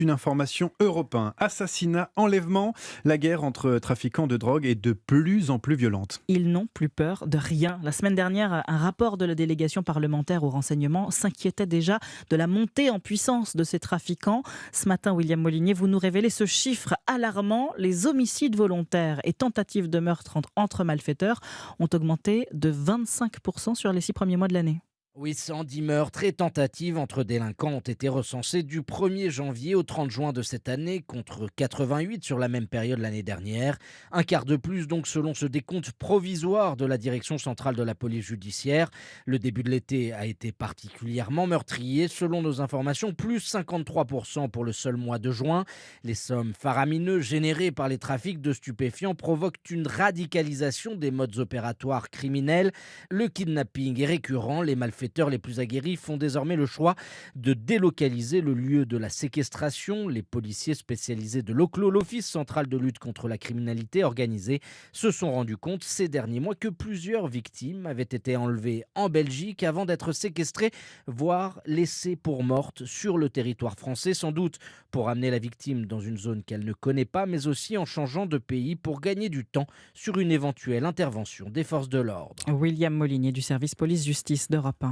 Une information européenne. Assassinat, enlèvement, la guerre entre trafiquants de drogue est de plus en plus violente. Ils n'ont plus peur de rien. La semaine dernière, un rapport de la délégation parlementaire au renseignement s'inquiétait déjà de la montée en puissance de ces trafiquants. Ce matin, William Molinier, vous nous révélez ce chiffre alarmant. Les homicides volontaires et tentatives de meurtre entre malfaiteurs ont augmenté de 25% sur les 6 premiers mois de l'année. Oui, 110 meurtres et tentatives entre délinquants ont été recensés du 1er janvier au 30 juin de cette année, contre 88 sur la même période l'année dernière. Un quart de plus donc selon ce décompte provisoire de la Direction centrale de la police judiciaire. Le début de l'été a été particulièrement meurtrier. Selon nos informations, plus 53% pour le seul mois de juin. Les sommes faramineuses générées par les trafics de stupéfiants provoquent une radicalisation des modes opératoires criminels. Le kidnapping est récurrent, les malfaiteurs les plus aguerris font désormais le choix de délocaliser le lieu de la séquestration. Les policiers spécialisés de l'OCLO, l'Office central de lutte contre la criminalité organisée, se sont rendus compte ces derniers mois que plusieurs victimes avaient été enlevées en Belgique avant d'être séquestrées, voire laissées pour mortes sur le territoire français, sans doute pour amener la victime dans une zone qu'elle ne connaît pas, mais aussi en changeant de pays pour gagner du temps sur une éventuelle intervention des forces de l'ordre. William Molinier du service police-justice d'Europe 1.